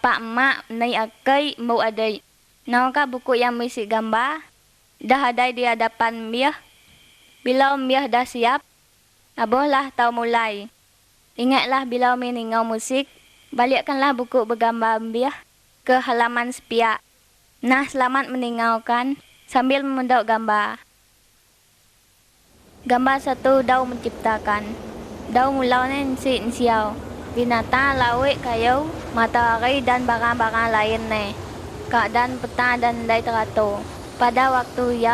Pak emak nai akai mau adai. Naukah buku yang berisi gambar? Dah ada di hadapan Miah. Bila Miah dah siap, abohlah tahu mulai. Ingatlah bila meningau musik, balikkanlah buku bergambar Miah ke halaman sepiak. Nah, selamat meninggalkan sambil memendok gambar. Gambar satu Dau menciptakan. Dau mulanya siau. Binatang, laut, kayu, matahari dan barang-barang lain keadaan peta dan andai teratur. Pada waktu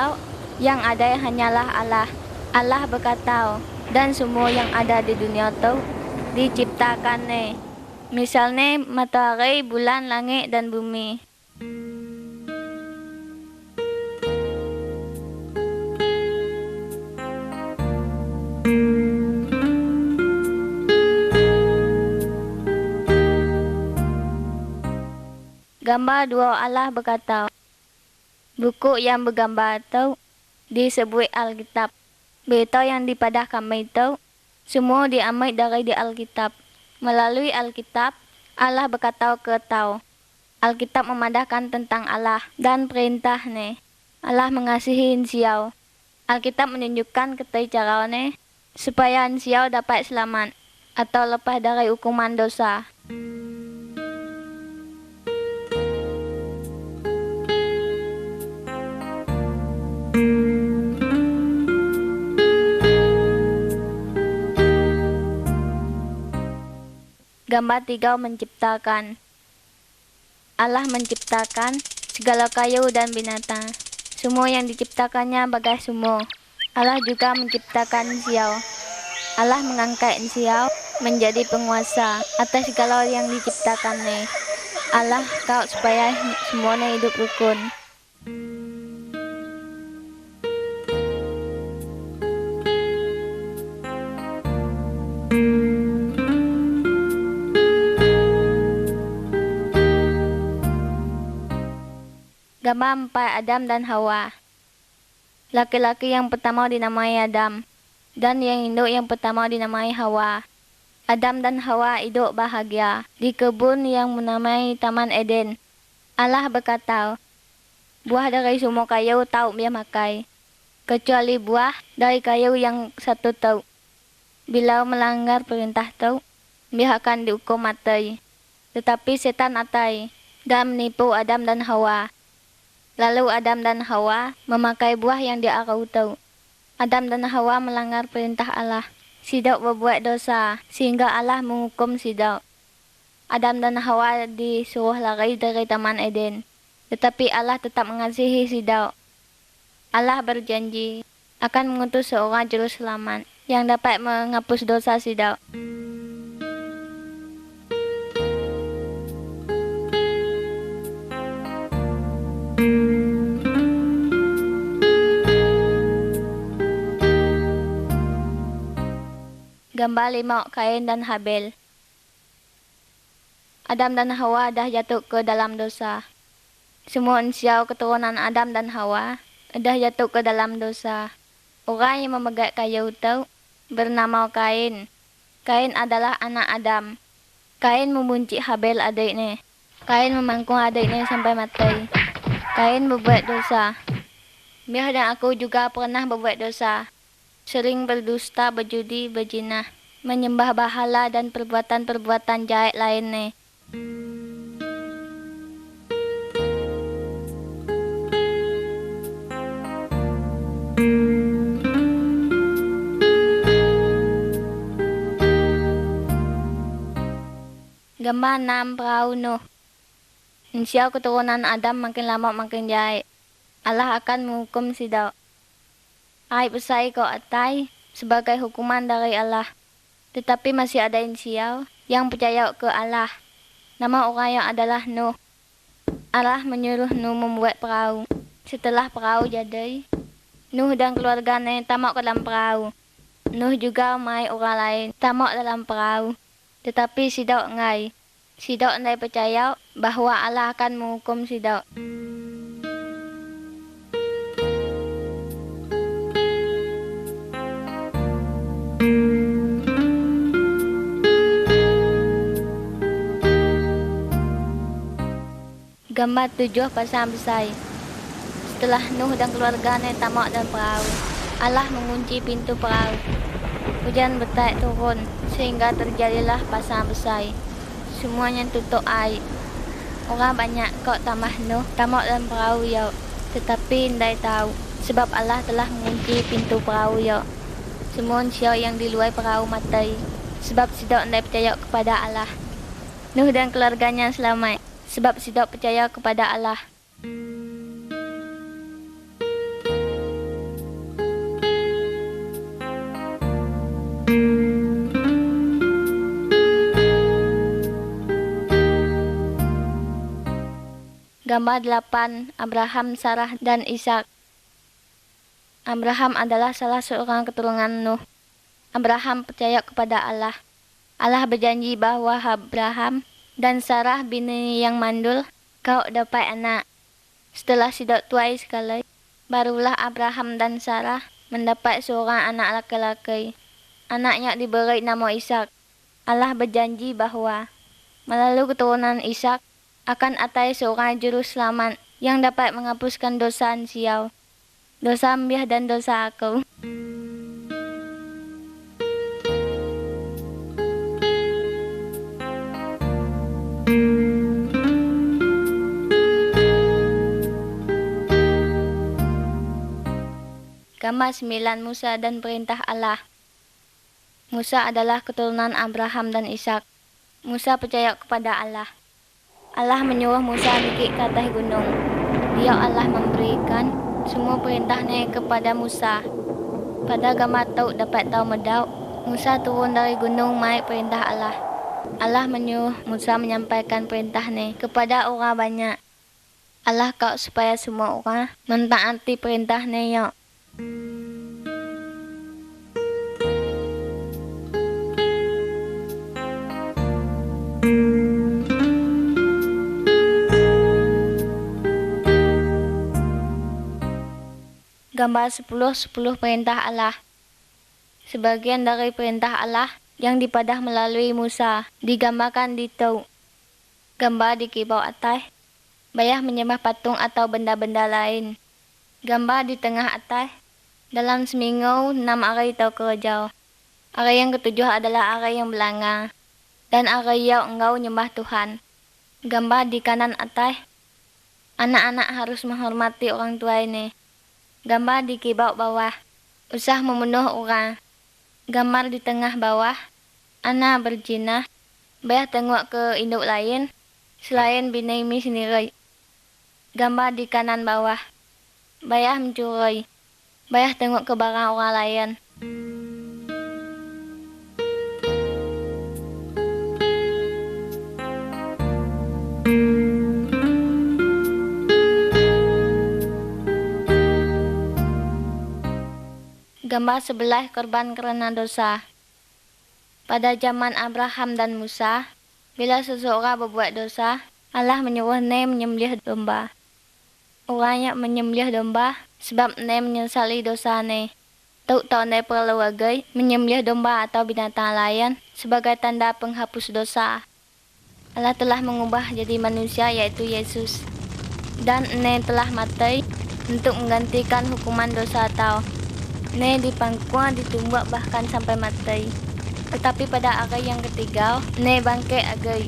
yang ada hanyalah Allah. Allah berkata, dan semua yang ada di dunia itu diciptakan Misalnya matahari, bulan, langit dan bumi. Gambar dua Allah berkata. Buku yang bergambar itu disebut Alkitab. Berita yang dipadah kami itu semua diambil dari di Alkitab. Melalui Alkitab, Allah berkata ke tau. Alkitab memadahkan tentang Allah dan perintah Allah mengasihi insiau. Alkitab menunjukkan cara supaya insiau dapat selamat atau lepas dari hukuman dosa. Gambar 3 menciptakan. Allah menciptakan segala kayu dan binatang. Semua yang diciptakannya bagai semua. Allah juga menciptakan insiau. Allah mengangkat insiau menjadi penguasa atas segala yang diciptakan Allah kau supaya semuanya hidup rukun. Gambar 4 Adam dan Hawa. Laki-laki yang pertama dinamai Adam, dan yang induk yang pertama dinamai Hawa. Adam dan Hawa hidup bahagia di kebun yang menamai Taman Eden. Allah berkata, buah dari semua kayu tahu dia makai, kecuali buah dari kayu yang satu tahu. Bila melanggar perintah tahu, dia akan dihukum mati. Tetapi setan atai dan menipu Adam dan Hawa. Lalu Adam dan Hawa memakai buah yang diarau tahu. Adam dan Hawa melanggar perintah Allah. Sidau berbuat dosa sehingga Allah menghukum Sidau. Adam dan Hawa disuruh lari dari Taman Eden. Tetapi Allah tetap mengasihi Sidau. Allah berjanji akan mengutus seorang juru selamat yang dapat menghapus dosa Sidau. Gambar 5 Kain dan Habel. Adam dan Hawa dah jatuh ke dalam dosa. Semua insiau keturunan Adam dan Hawa dah jatuh ke dalam dosa. Orang yang memegang kayu itu bernama Kain. Kain adalah anak Adam. Kain membenci Habel adiknya. Kain memangkung adiknya sampai mati. Kain berbuat dosa. Biar dan aku juga pernah berbuat dosa. Sering berdusta, berjudi, berzina, menyembah berhala dan perbuatan-perbuatan jahat lainnya. Gambar 6 Perahu Nuh. Insiau keturunan Adam makin lama makin jahat. Allah akan menghukum Sidau. Air besar kau atai sebagai hukuman dari Allah. Tetapi masih ada insiau yang percaya ke Allah. Nama orang yang adalah Nuh. Allah menyuruh Nuh membuat perahu. Setelah perahu jadi, Nuh dan keluarganya tamak ke dalam perahu. Nuh juga mai orang lain tamak dalam perahu. Tetapi Sidau ngai. Sidau ngai percaya bahwa Allah akan menghukum Sidau. Gambar 7 pasang besar. Setelah Nuh dan keluarganya tamak dalam perahu, Allah mengunci pintu perahu. Hujan betai turun sehingga terjadilah pasang besar. Semuanya tutup air. Orang banyak kok tambah Nuh tamak dalam perahu ya, tetapi tidak tahu sebab Allah telah mengunci pintu perahu ya. Semua manusia yang di luar perahu mati sebab tidak percaya kepada Allah. Nuh dan keluarganya selamat sebab tidak percaya kepada Allah. Gambar 8. Abraham, Sarah, dan Ishak. Abraham adalah salah seorang keturunan Nuh. Abraham percaya kepada Allah. Allah berjanji bahwa Abraham dan Sarah bini yang mandul kau dapat anak. Setelah sidak tuai sekali, barulah Abraham dan Sarah mendapat seorang anak laki-laki. Anaknya diberi nama Ishak. Allah berjanji bahwa melalui keturunan Ishak akan ada seorang juru selamat yang dapat menghapuskan dosa siau, dosa Mbah dan dosa aku. Gambar 9. Musa dan perintah Allah. Musa adalah keturunan Abraham dan Ishak. Musa percaya kepada Allah. Allah menyuruh Musa pergi ke atas gunung. Dia Allah memberikan semua perintahnya kepada Musa. Pada gambar tahu dapat tahu medau, Musa turun dari gunung mai perintah Allah. Allah menyuruh Musa menyampaikan perintahnya kepada orang banyak. Allah kau supaya semua orang mentaati perintahnya ya. Gambar 10 perintah Allah. Sebagian dari perintah Allah yang dipadah melalui Musa digambarkan di tau. Gambar di kibau atas, bayah menyembah patung atau benda-benda lain. Gambar di tengah atas, dalam seminggu 6 hari tau kerja. Hari yang ketujuh adalah hari yang belanga, dan hari yang engkau nyembah Tuhan. Gambar di kanan atas, anak-anak harus menghormati orang tua ini. Gambar di kibau bawah, usah membunuh orang. Gambar di tengah bawah, anak berzina, bayah tengok ke induk lain, selain bini sendiri. Gambar di kanan bawah, bayah mencuri, bayah tengok ke barang orang lain. Gambar 11. Korban karena dosa. Pada zaman Abraham dan Musa, bila seseorang berbuat dosa, Allah menyuruh ne menyembelih domba. Orangnya menyembelih domba sebab ne menyesali dosa ne. Tahu ne perlu lagi menyembelih domba atau binatang lain sebagai tanda penghapus dosa. Allah telah mengubah jadi manusia yaitu Yesus. Dan ne telah mati untuk menggantikan hukuman dosa tau. Ne dipangkuan, ditumbak bahkan sampai mati. Tetapi pada hari yang ketiga, ne bangkit lagi.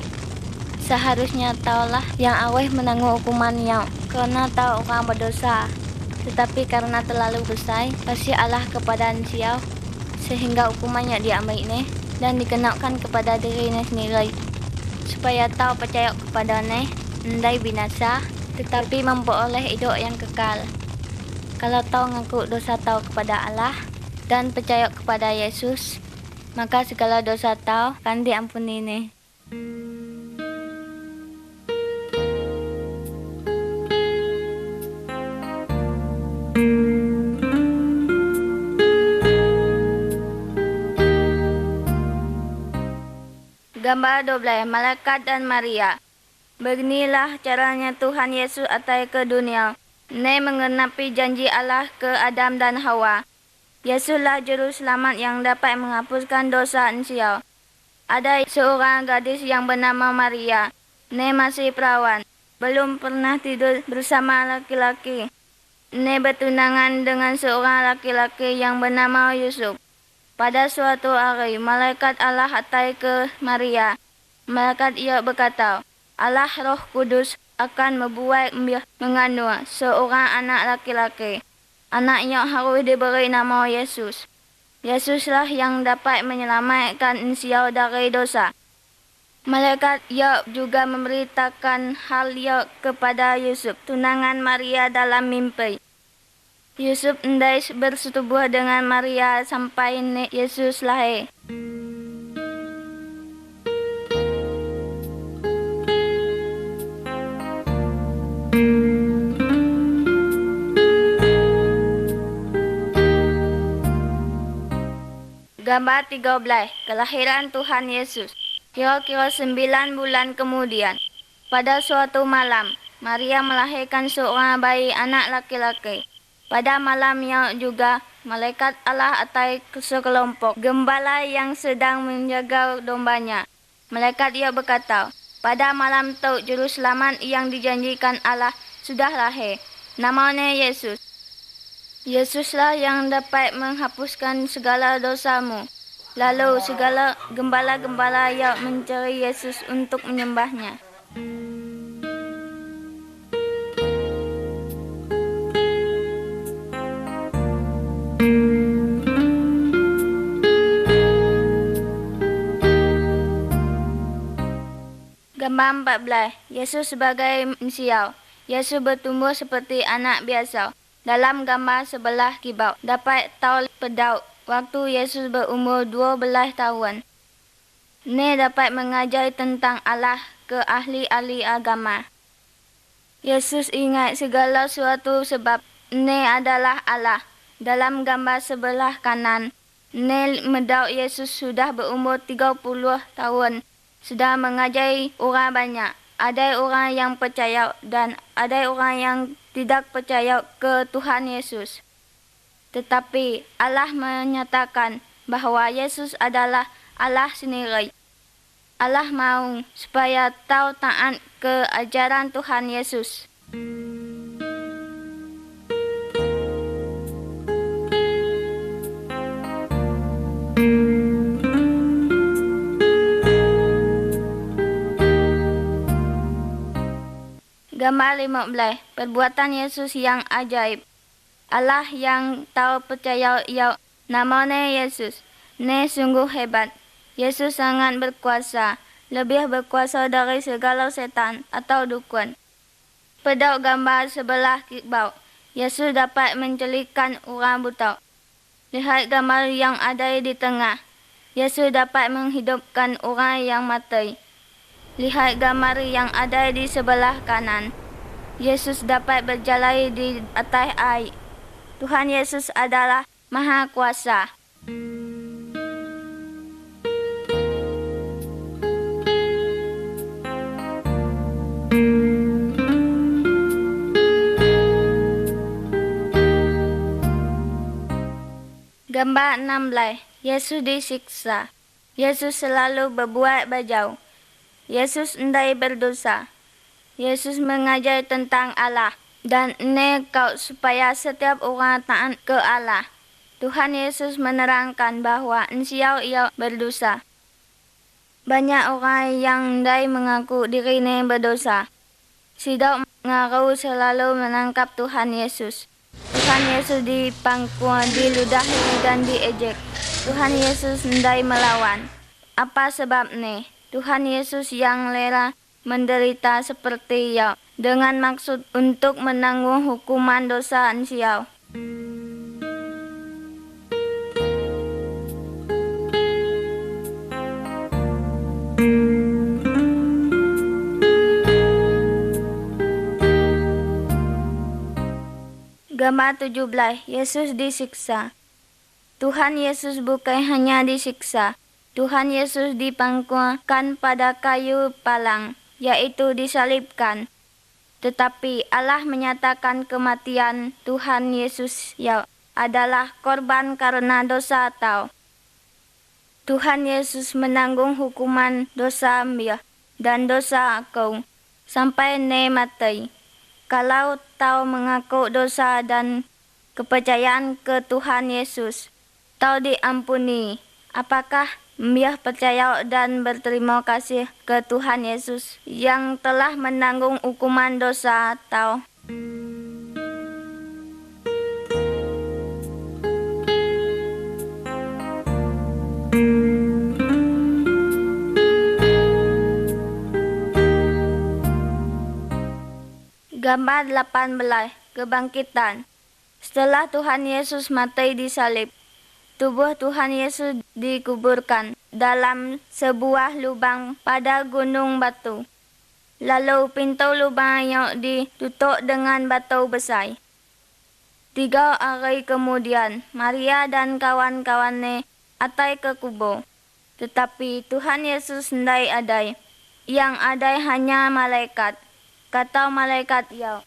Seharusnya taulah yang aweh menanggung hukumannya karena tahu orang berdosa. Tetapi karena terlalu besar, kasih Allah kepada manusia sehingga hukumannya diambil ne dan dikenakan kepada dirinya sendiri. Supaya tahu percaya kepada ne, ndai binasa, tetapi memperoleh hidup yang kekal. Kalau tahu ngaku dosa tahu kepada Allah dan percaya kepada Yesus, maka segala dosa tahu akan diampuni ne. Gambar 12. Malaikat dan Maria. Beginilah caranya Tuhan Yesus datang ke dunia. Ne mengenapi janji Allah ke Adam dan Hawa. Yesuslah juru selamat yang dapat menghapuskan dosa manusia. Ada seorang gadis yang bernama Maria. Ne masih perawan. belum pernah tidur bersama laki-laki. Ne bertunangan dengan seorang laki-laki yang bernama Yusuf. Pada suatu hari, malaikat Allah hatai ke Maria. Malaikat ia berkata, Allah Roh Kudus akan membuat mengandung seorang anak laki-laki. Anaknya harus diberi nama Yesus. Yesuslah yang dapat menyelamatkan engkau dari dosa. Malaikat ia juga memberitakan hal ia kepada Yusuf, tunangan Maria dalam mimpi. Yusuf hendak bersetubuh dengan Maria sampai Yesus lahir. Gambar 13. Kelahiran Tuhan Yesus. Kira-kira 9 bulan kemudian, pada suatu malam, Maria melahirkan seorang bayi anak laki-laki. Pada malam yang juga, malaikat Allah atai sekelompok gembala yang sedang menjaga dombanya. Malaikat ia berkata, pada malam itu juru selamat yang dijanjikan Allah sudah lahir. Namanya Yesus. Yesuslah yang dapat menghapuskan segala dosamu. Lalu segala gembala-gembala yang mencari Yesus untuk menyembahnya. Gambar 14. Yesus sebagai Mesias. Yesus bertumbuh seperti anak biasa. Dalam gambar sebelah kibau dapat tahu pedau waktu Yesus berumur 12 tahun. Ini dapat mengajar tentang Allah ke ahli-ahli agama. Yesus ingat segala sesuatu sebab ini adalah Allah. Dalam gambar sebelah kanan, ini medau Yesus sudah berumur 30 tahun. Sudah mengajari orang banyak. Ada orang yang percaya dan ada orang yang tidak percaya ke Tuhan Yesus. Tetapi Allah menyatakan bahawa Yesus adalah Allah sendiri. Allah mahu supaya tahu taat ke ajaran Tuhan Yesus. Gambar 15. Perbuatan Yesus yang ajaib. Allah yang tahu percaya ia namanya Yesus. Ini sungguh hebat. Yesus sangat berkuasa. Lebih berkuasa dari segala setan atau dukun. Pada gambar sebelah kibau, Yesus dapat mencelikkan orang buta. Lihat gambar yang ada di tengah. Yesus dapat menghidupkan orang yang mati. Lihat gambar yang ada di sebelah kanan. Yesus dapat berjalan di atas air. Tuhan Yesus adalah Maha Kuasa. Gambar 16. Yesus disiksa. Yesus selalu berbuat bajau. Yesus endai berdosa. Yesus mengajar tentang Allah dan ini kau supaya setiap orang taat ke Allah. Tuhan Yesus menerangkan bahawa engkau ia berdosa. Banyak orang yang endai mengaku dirinya berdosa. Tidak mengaku selalu menangkap Tuhan Yesus. Tuhan Yesus dipangkuan, diludahi dan diejek. Tuhan Yesus endai melawan. Apa sebabnya? Tuhan Yesus yang rela menderita seperti ia dengan maksud untuk menanggung hukuman dosa engkau. Gambar 17. Yesus disiksa. Tuhan Yesus bukan hanya disiksa. Tuhan Yesus dipangkukan pada kayu palang, yaitu disalibkan. Tetapi Allah menyatakan kematian Tuhan Yesus yang adalah korban karena dosa tau. Tuhan Yesus menanggung hukuman dosa dia dan dosa kau. sampai ne mati. Kalau tau mengaku dosa dan kepercayaan ke Tuhan Yesus, tau diampuni. Apakah Miah percaya dan berterima kasih ke Tuhan Yesus yang telah menanggung hukuman dosa tau? Gambar 18, kebangkitan. Setelah Tuhan Yesus mati di salib, tubuh Tuhan Yesus dikuburkan dalam sebuah lubang pada gunung batu. Lalu pintu lubang yang ditutup dengan batu besar. 3 hari kemudian, Maria dan kawan-kawannya atai ke kubur. Tetapi Tuhan Yesus tidak ada. Yang ada hanya malaikat. Kata malaikat ya,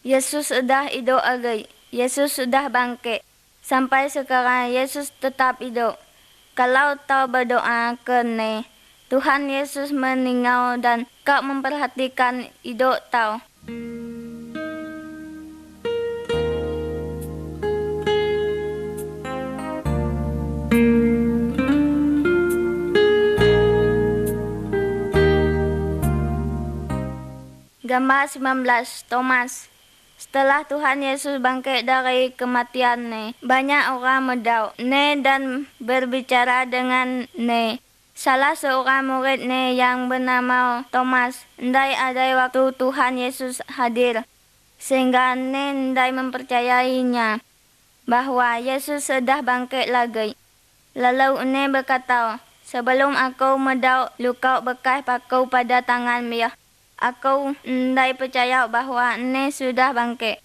Yesus sudah hidup lagi. Yesus sudah bangkit. Sampai sekarang Yesus tetap hidup. Kalau kau berdoa ke Ne, Tuhan Yesus meninggal dan kau memperhatikan hidup kau. Gambar 19, Thomas. Setelah Tuhan Yesus bangkit dari kematiannya, banyak orang mendauk Ne dan berbicara dengan Ne. Salah seorang murid Ne yang bernama Thomas tidak ada waktu Tuhan Yesus hadir, sehingga Ne tidak mempercayainya bahwa Yesus sudah bangkit lagi. Lalu Ne berkata, sebelum aku mendauk luka bekas paku pada tangan Miah, aku tidak percaya bahwa Ne sudah bangkit.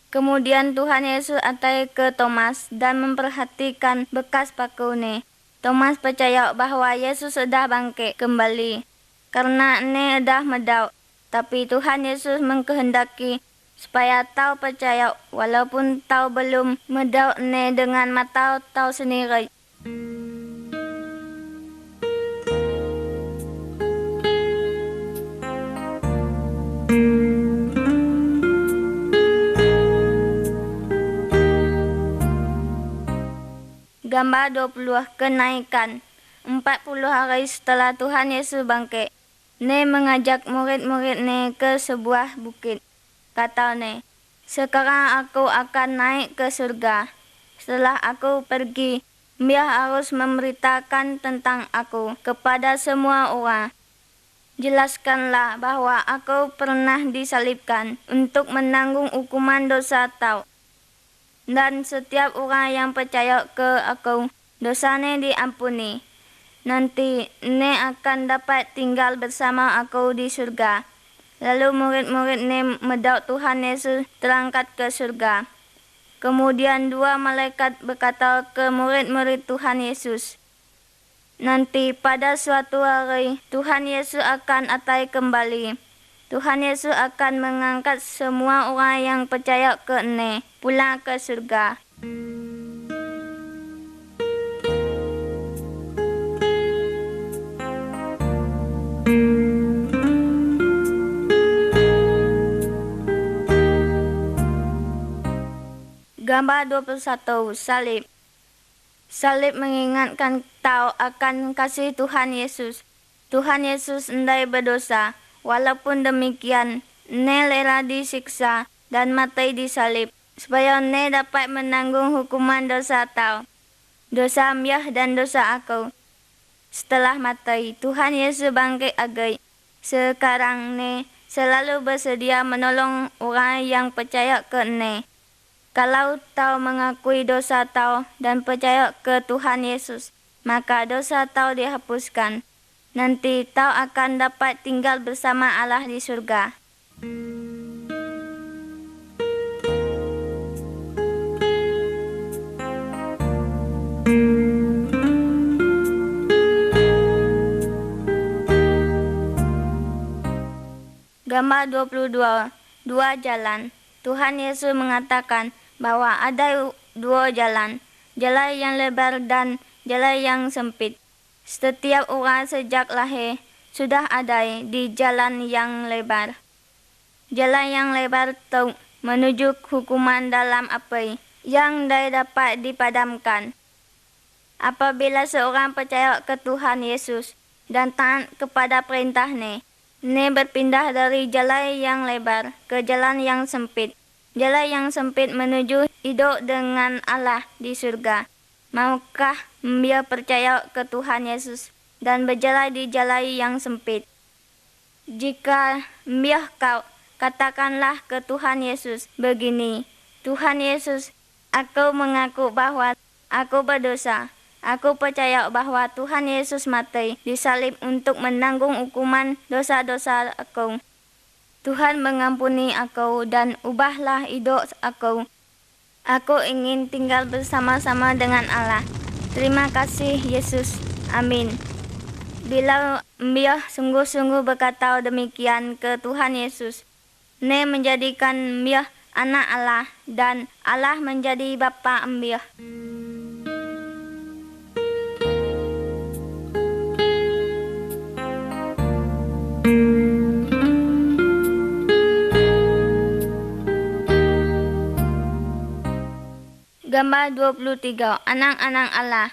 Kemudian Tuhan Yesus atai ke Thomas dan memperhatikan bekas paku Ne. Thomas percaya bahwa Yesus sudah bangkit kembali karena Ne sudah mendauk. Tapi Tuhan Yesus mengkehendaki supaya tahu percaya walaupun tahu belum mendauk Ne dengan mata tahu sendiri. Gambar 20, kenaikan. 40 hari setelah Tuhan Yesus bangkit, Ne mengajak murid-murid Ne ke sebuah bukit. Kata Ne, sekarang aku akan naik ke surga. Setelah aku pergi, Miah harus memberitakan tentang aku kepada semua orang. Jelaskanlah bahwa aku pernah disalibkan untuk menanggung hukuman dosa tau. Dan setiap orang yang percaya ke aku, dosanya diampuni. Nanti Ne akan dapat tinggal bersama aku di surga. Lalu murid-murid Ne mendauk Tuhan Yesus terangkat ke surga. Kemudian 2 malaikat berkata ke murid-murid Tuhan Yesus, nanti pada suatu hari Tuhan Yesus akan atai kembali. Tuhan Yesus akan mengangkat semua orang yang percaya ke Ne pulang ke surga. Gambar 21, salib. Salib mengingatkan tahu akan kasih Tuhan Yesus. Tuhan Yesus tidak berdosa. Walaupun demikian, Ne rela disiksa dan mati di salib, supaya Ne dapat menanggung hukuman dosa tau, dosa Miah dan dosa aku. Setelah mati, Tuhan Yesus bangkit lagi. Sekarang Ne selalu bersedia menolong orang yang percaya ke Ne. Kalau tau mengakui dosa tau dan percaya ke Tuhan Yesus, maka dosa tau dihapuskan. Nanti tau akan dapat tinggal bersama Allah di surga. Gambar 22, 2 jalan. Tuhan Yesus mengatakan bahwa ada 2 jalan, jalan yang lebar dan jalan yang sempit. Setiap orang sejak lahir sudah ada di jalan yang lebar. Jalan yang lebar itu menuju hukuman dalam api yang tidak dapat dipadamkan. Apabila seorang percaya ke Tuhan Yesus dan taat kepada perintah-Nya, berpindah dari jalan yang lebar ke jalan yang sempit. Jalan yang sempit menuju hidup dengan Allah di surga. Maukah dia percaya ke Tuhan Yesus dan berjalan di jalan yang sempit? Jika kau katakanlah ke Tuhan Yesus begini, Tuhan Yesus, aku mengaku bahwa aku berdosa. Aku percaya bahwa Tuhan Yesus mati di salib untuk menanggung hukuman dosa-dosa aku. Tuhan mengampuni aku dan ubahlah hidup aku. Aku ingin tinggal bersama-sama dengan Allah. Terima kasih Yesus. Amin. Bila Mbah sungguh-sungguh berkata demikian ke Tuhan Yesus, menjadikan Mbah anak Allah dan Allah menjadi bapa Mbah. Gambar 23. Anak-anak Allah.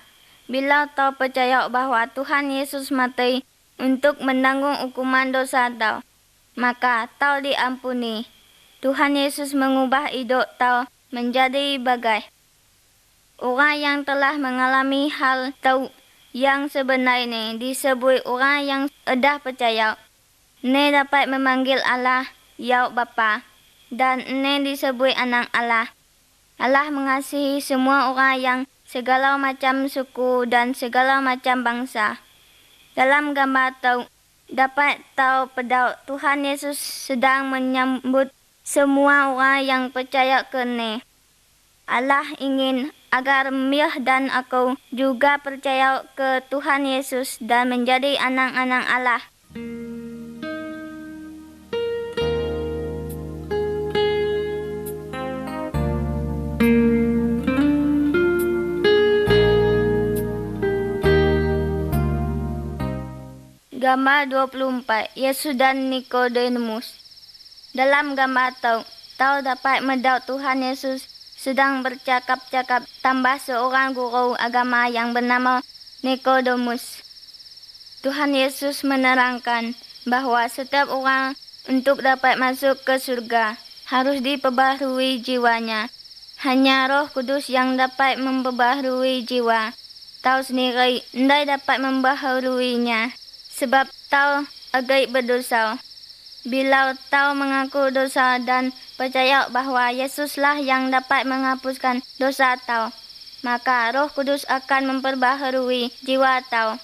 Bila kau percaya bahwa Tuhan Yesus mati untuk menanggung hukuman dosa kau, maka kau diampuni. Tuhan Yesus mengubah hidup kau menjadi bagai orang yang telah mengalami hal itu yang sebenarnya disebut orang yang sudah percaya. Dapat memanggil Allah ya Bapa, dan disebut anak Allah. Allah mengasihi semua orang yang segala macam suku dan segala macam bangsa. Dalam gambar itu, dapat tahu pada Tuhan Yesus sedang menyambut semua orang yang percaya ke-Nya. Allah ingin agar Mbah dan aku juga percaya ke Tuhan Yesus dan menjadi anak-anak Allah. Gambar 24. Yesus dan Nikodemus. Dalam gambar itu, kau dapat melihat Tuhan Yesus sedang bercakap-cakap tambah seorang guru agama yang bernama Nikodemus. Tuhan Yesus menerangkan bahwa setiap orang untuk dapat masuk ke surga harus diperbaharui jiwanya. Hanya Roh Kudus yang dapat memperbaharui jiwa. Kau sendiri tidak dapat memperbaharuinya, sebab kau agak berdosa. Bila kau mengaku dosa dan percaya bahwa Yesuslah yang dapat menghapuskan dosa kau, maka Roh Kudus akan memperbaharui jiwa kau.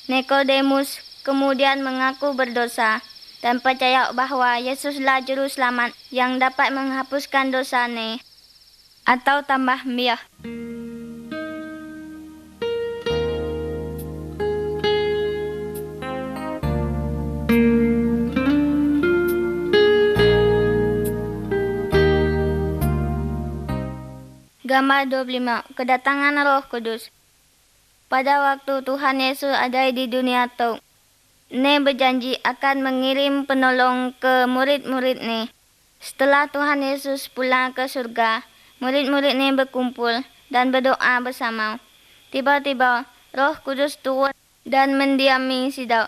Nikodemus kemudian mengaku berdosa dan percaya bahwa Yesuslah juru selamat yang dapat menghapuskan dosanya. Atau tambah Mbah. Gambar 25. Kedatangan Roh Kudus. Pada waktu Tuhan Yesus ada di dunia itu, berjanji akan mengirim penolong ke murid-murid-Nya. Setelah Tuhan Yesus pulang ke surga, murid-murid-Nya berkumpul dan berdoa bersama. Tiba-tiba Roh Kudus turun dan mendiami sidau.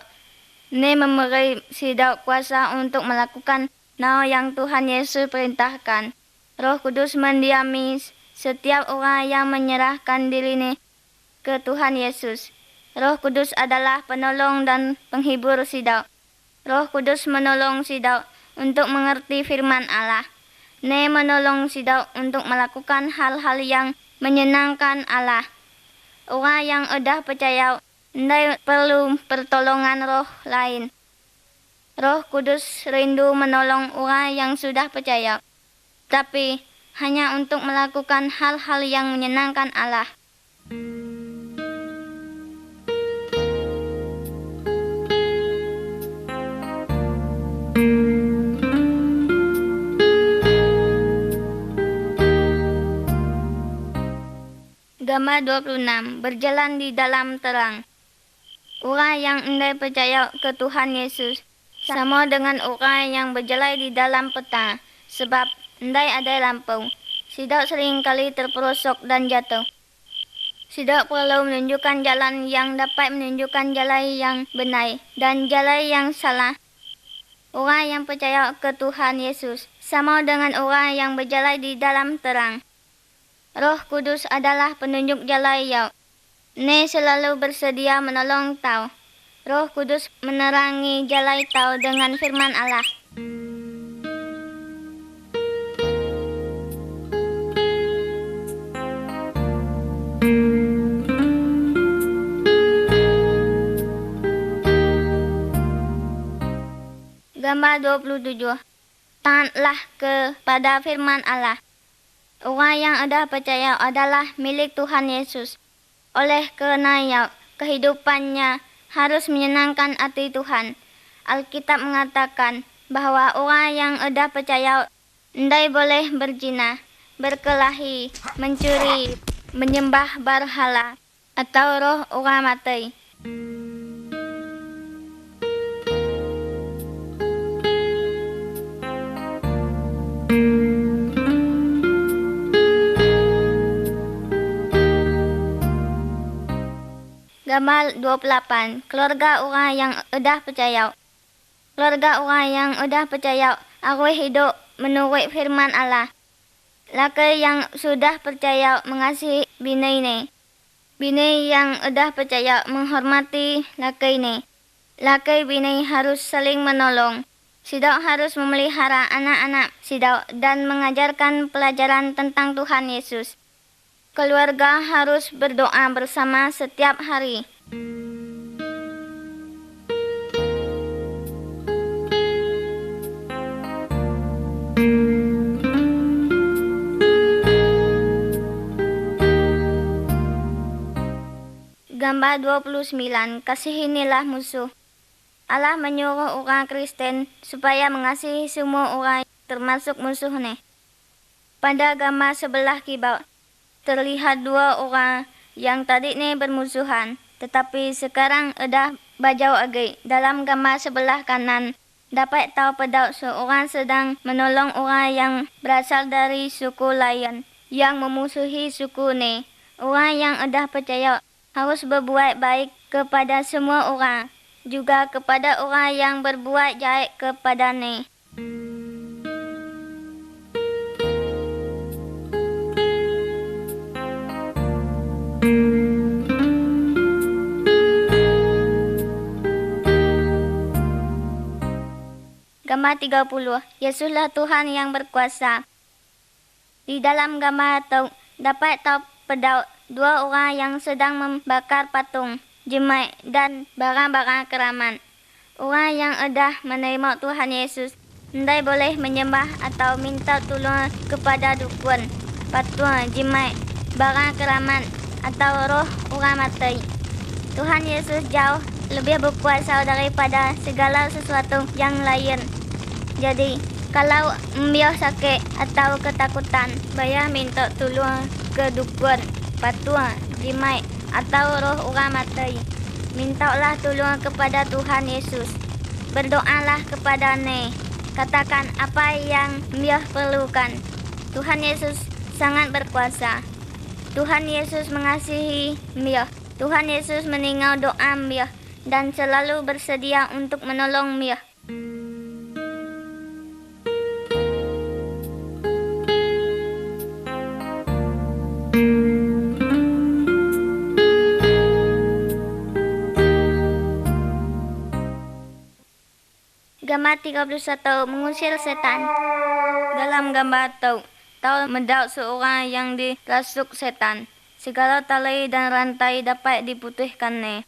Memberi sidau kuasa untuk melakukan hal yang Tuhan Yesus perintahkan. Roh Kudus mendiami setiap orang yang menyerahkan dirinya ke Tuhan Yesus. Roh Kudus adalah penolong dan penghibur sidau. Roh Kudus menolong sidau untuk mengerti firman Allah. Menolong sidau untuk melakukan hal-hal yang menyenangkan Allah. Orang yang sudah percaya tidak perlu pertolongan roh lain. Roh Kudus rindu menolong orang yang sudah percaya, tapi hanya untuk melakukan hal-hal yang menyenangkan Allah. Gambar 26. Berjalan di dalam terang. Orang yang endai percaya ke Tuhan Yesus sama dengan orang yang berjalan di dalam petang, sebab endai ada lampu. Tidak seringkali terperosok dan jatuh. Tidak perlu menunjukkan jalan yang dapat menunjukkan jalan yang benar dan jalan yang salah. Orang yang percaya ke Tuhan Yesus sama dengan orang yang berjalan di dalam terang. Roh Kudus adalah penunjuk jalan yang selalu bersedia menolong tau. Roh Kudus menerangi jalan tau dengan firman Allah. Gambar 27. Taatlah kepada firman Allah. Orang yang ada percaya adalah milik Tuhan Yesus. Oleh kerana kehidupannya harus menyenangkan hati Tuhan. Alkitab mengatakan bahwa orang yang ada percaya tidak boleh berzina, berkelahi, mencuri, menyembah berhala, atau roh orang mati. Gambar 28. Keluarga orang yang sudah percaya. Keluarga orang yang sudah percaya harus hidup menurut firman Allah. Laki yang sudah percaya mengasihi bini. Bini yang sudah percaya menghormati laki ini. Laki bini harus saling menolong. Sidau harus memelihara anak-anak sidau dan mengajarkan pelajaran tentang Tuhan Yesus. Keluarga harus berdoa bersama setiap hari. Gambar 29. Kasihinilah musuh. Allah menyuruh orang Kristen supaya mengasihi semua orang termasuk musuhnya. Pada gambar sebelah kibau terlihat dua orang yang tadinya bermusuhan, tetapi sekarang sudah berjauh lagi. Dalam gambar sebelah kanan, dapat tahu pada seorang sedang menolong orang yang berasal dari suku lain yang memusuhi suku ini. Orang yang sudah percaya harus berbuat baik kepada semua orang, juga kepada orang yang berbuat jahat kepadanya. Gambar 30. Yesuslah Tuhan yang berkuasa. Di dalam gambar itu dapat tahu pada dua orang yang sedang membakar patung, jemaat dan barang-barang keramat. Orang yang sudah menerima Tuhan Yesus tidak boleh menyembah atau minta tolong kepada dukun, patung, jemaat, barang keramat atau roh orang mati. Tuhan Yesus jauh lebih berkuasa daripada segala sesuatu yang lain. Jadi, kalau membiak sakit atau ketakutan, bayar minta tolong ke dukun, patung, jemaat atau roh orang mati. Mintalah tolong kepada Tuhan Yesus. Berdoalah kepadanya. Katakan apa yang dia perlukan. Tuhan Yesus sangat berkuasa. Tuhan Yesus mengasihi dia. Tuhan Yesus mendengar doa dia dan selalu bersedia untuk menolong dia. Gambar 31. Mengusir setan. Dalam gambar tahu mendauk seorang yang dirasuk setan. Segala tali dan rantai dapat diputihkannya.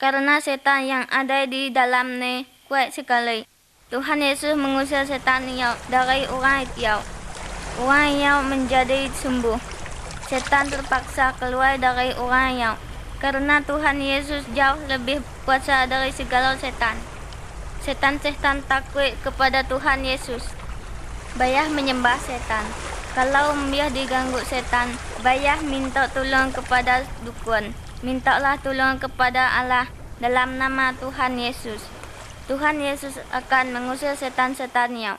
Karena setan yang ada di dalamnya kuat sekali. Tuhan Yesus mengusir setan yang dari orang itu. Orang yang menjadi sembuh. Setan terpaksa keluar dari orang yang. Karena Tuhan Yesus jauh lebih kuasa dari segala setan. Setan-setan takut kepada Tuhan Yesus. Bayah menyembah setan. Kalau dia diganggu setan, bayah minta tolong kepada dukun. Mintalah tolong kepada Allah dalam nama Tuhan Yesus. Tuhan Yesus akan mengusir setan-setannya.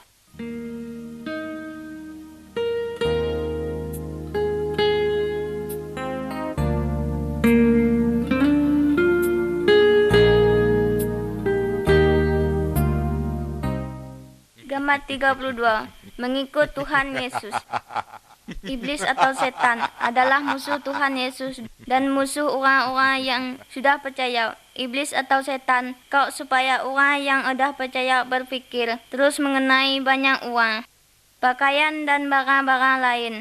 Gambar 32. Mengikut Tuhan Yesus. Iblis atau setan adalah musuh Tuhan Yesus dan musuh orang-orang yang sudah percaya. Iblis atau setan kau supaya orang yang sudah percaya berpikir terus mengenai banyak uang, pakaian dan barang-barang lain.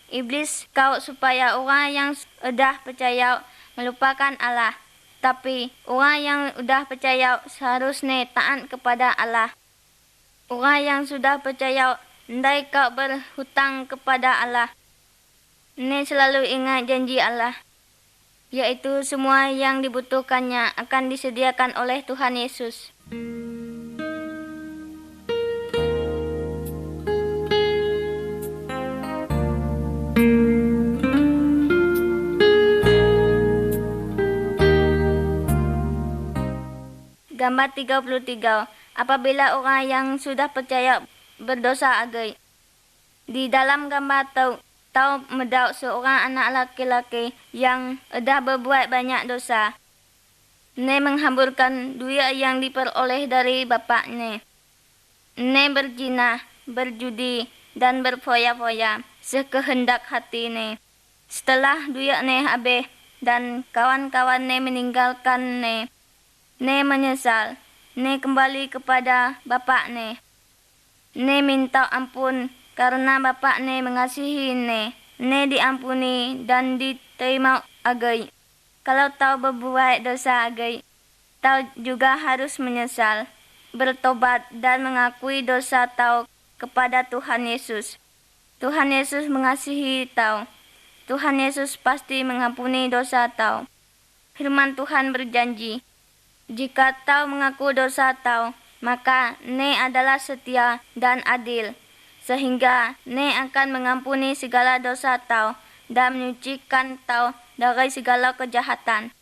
Iblis kau supaya orang yang sudah percaya melupakan Allah. Tapi orang yang sudah percaya seharusnya taat kepada Allah. Orang yang sudah percaya hendai kau berhutang kepada Allah. Ini selalu ingat janji Allah, yaitu semua yang dibutuhkannya akan disediakan oleh Tuhan Yesus. Gambar 33. Apabila orang yang sudah percaya berdosa agai. Di dalam gambar tahu medau seorang anak laki-laki yang sudah berbuat banyak dosa. Ne menghamburkan duit yang diperoleh dari bapaknya. Ne berzina, berjudi, dan berfoya-foya sekehendak hati ne. Setelah duit ne habis dan kawan-kawan ne meninggalkan ne menyesal. Ne kembali kepada bapak ne. Ne minta ampun karena bapak ne mengasihi ne. Ne diampuni dan diterima agai. Kalau tahu berbuat dosa agai, tahu juga harus menyesal, bertobat dan mengakui dosa tahu kepada Tuhan Yesus. Tuhan Yesus mengasihi tahu. Tuhan Yesus pasti mengampuni dosa tahu. Firman Tuhan berjanji, jika tahu mengaku dosa tahu, maka ne adalah setia dan adil, sehingga ne akan mengampuni segala dosa tahu dan menyucikan tahu dari segala kejahatan.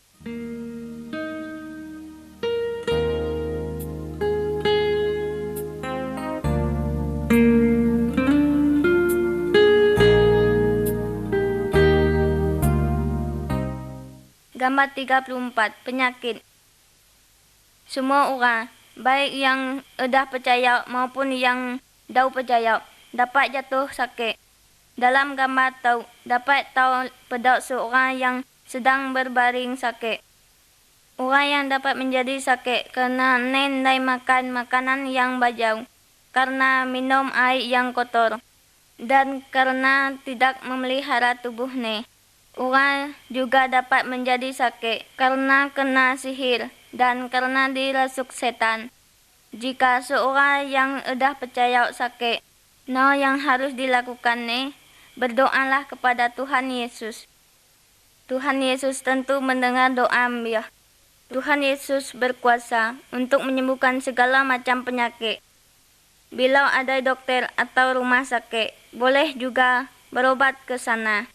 Gambar 34. Penyakit. Semua orang, baik yang sudah percaya maupun yang dah percaya, dapat jatuh sakit. Dalam gambar dapat tahu pada seorang yang sedang berbaring sakit. Orang yang dapat menjadi sakit kerana nendai makan makanan yang bajau, karena minum air yang kotor, dan karena tidak memelihara tubuhnya. Orang juga dapat menjadi sakit karena kena sihir dan karena dirasuk setan. Jika seorang yang sudah percaya sakit, yang harus dilakukannya, berdoalah kepada Tuhan Yesus. Tuhan Yesus tentu mendengar doa dia. Tuhan Yesus berkuasa untuk menyembuhkan segala macam penyakit. Bila ada dokter atau rumah sakit, boleh juga berobat ke sana.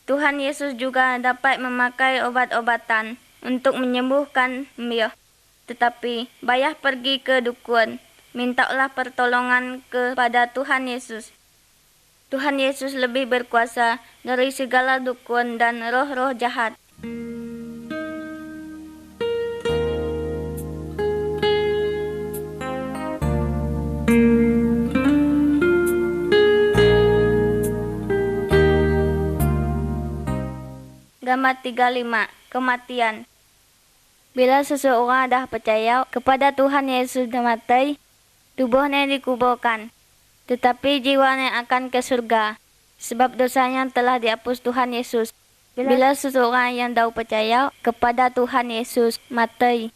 Tuhan Yesus juga dapat memakai obat-obatan untuk menyembuhkan dia. Tetapi, bayah pergi ke dukun, mintalah pertolongan kepada Tuhan Yesus. Tuhan Yesus lebih berkuasa dari segala dukun dan roh-roh jahat. Gambar 35. Kematian. Bila seseorang dah percaya kepada Tuhan Yesus dan mati, tubuhnya dikuburkan, tetapi jiwanya akan ke surga, sebab dosanya telah dihapus Tuhan Yesus. Bila seseorang yang dah percaya kepada Tuhan Yesus mati,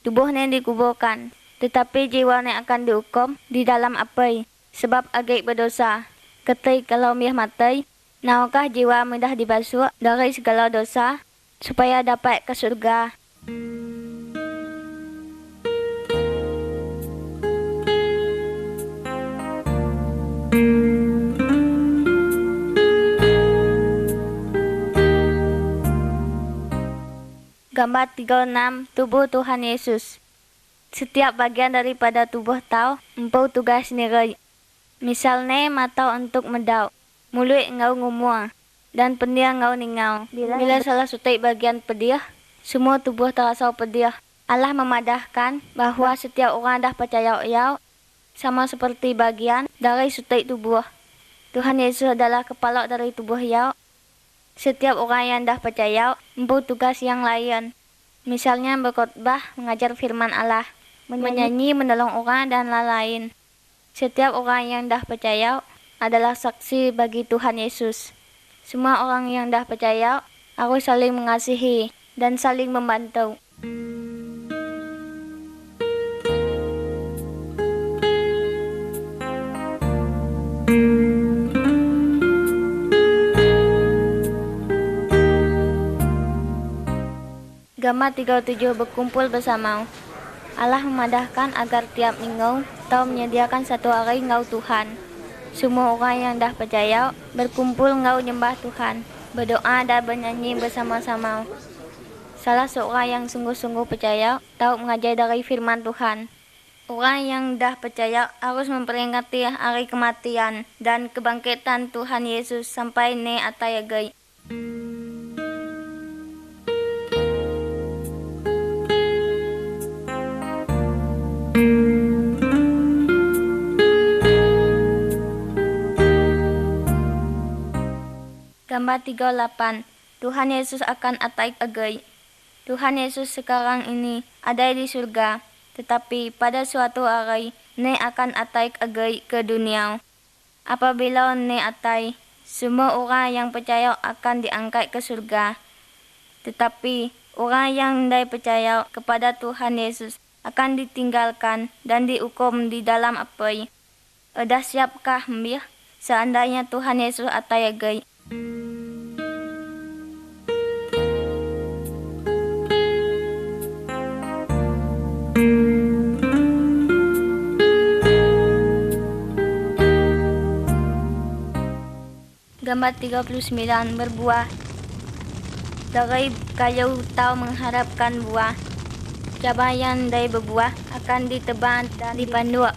tubuhnya dikuburkan, tetapi jiwanya akan dihukum di dalam api, sebab agak berdosa. Ketika kalau dia mati, naukah jiwa mudah dibasuh dari segala dosa, supaya dapat ke surga. Gambar 36, tubuh Tuhan Yesus. Setiap bagian daripada tubuh tahu empau tugas sendiri. Misalnya mata untuk medau, mulut ngau ngumua, dan pendia ngau ningau. Bila salah sutai bagian pedih, semua tubuh terasa pedih. Allah memadahkan bahwa setiap orang dah percaya yau sama seperti bagian dari sutai tubuh. Tuhan Yesus adalah kepala dari tubuh yau. Setiap orang yang dah percaya empau tugas yang lain. Misalnya berkhotbah, mengajar firman Allah, menyanyi, menolong orang, dan lain-lain. Setiap orang yang dah percaya adalah saksi bagi Tuhan Yesus. Semua orang yang dah percaya harus saling mengasihi dan saling membantu. Gambar 37 berkumpul bersama. Allah memadahkan agar tiap minggu tahu menyediakan satu hari ngau Tuhan. Semua orang yang dah percaya berkumpul ngau nyembah Tuhan, berdoa dan bernyanyi bersama-sama. Salah seorang yang sungguh-sungguh percaya tahu mengajar dari firman Tuhan. Orang yang dah percaya harus memperingati hari kematian dan kebangkitan Tuhan Yesus sampai ne atai agai. Gambar 38, Tuhan Yesus akan atai agai. Tuhan Yesus sekarang ini ada di surga, tetapi pada suatu hari ne akan atai agai ke dunia. Apabila ne atai, semua orang yang percaya akan diangkat ke surga. Tetapi orang yang tidak percaya kepada Tuhan Yesus akan ditinggalkan dan dihukum di dalam api. Dah siapkah mbih seandainya Tuhan Yesus atai agai? Gambar 39 berbuah. Dari kayu tahu mengharapkan buah. Cabayan dari berbuah akan ditebang dan dipandu.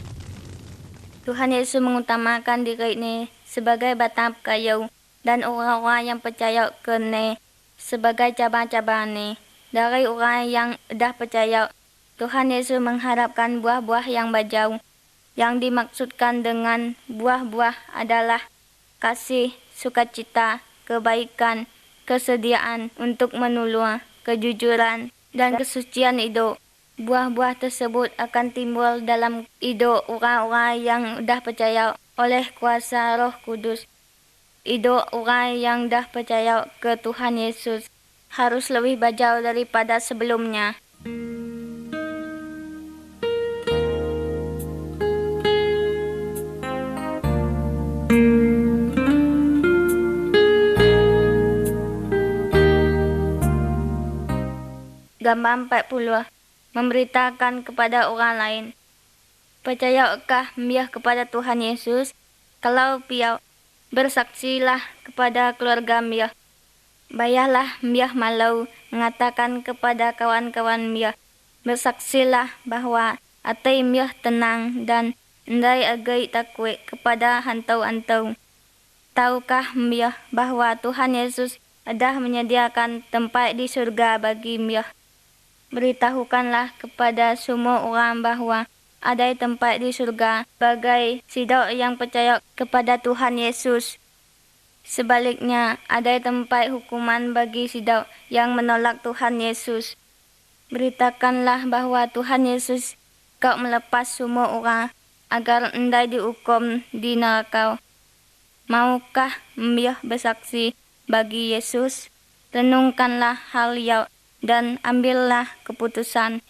Tuhan Yesus mengutamakan diri ini sebagai batang kayu dan orang-orang yang percaya ke ne sebagai cabang-cabang ne. Dari orang yang dah percaya, Tuhan Yesus mengharapkan buah-buah yang bajau. Yang dimaksudkan dengan buah-buah adalah kasih, sukacita, kebaikan, kesediaan untuk menolong, kejujuran, dan kesucian hidup. Buah-buah tersebut akan timbul dalam hidup orang-orang yang dah percaya oleh kuasa Roh Kudus. Hidup orang yang dah percaya ke Tuhan Yesus harus lebih bajau daripada sebelumnya. Gambar 40. Memberitakan kepada orang lain. Percayaakah mbih kepada Tuhan Yesus? Kalau piau, bersaksilah kepada keluarga mbih. Bayarlah mbih malau mengatakan kepada kawan-kawan mbih. Bersaksilah bahwa hati mbih tenang dan ndai agai takut kepada hantau-hantau. Tahukah mbih bahwa Tuhan Yesus dah menyediakan tempat di surga bagi mbih? Beritahukanlah kepada semua orang bahwa ada tempat di surga bagi sidau yang percaya kepada Tuhan Yesus. Sebaliknya, ada tempat hukuman bagi sidau yang menolak Tuhan Yesus. Beritakanlah bahwa Tuhan Yesus kau melepas semua orang agar endai dihukum di neraka. Maukah mbih bersaksi bagi Yesus? Renungkanlah hal yang dan ambillah keputusan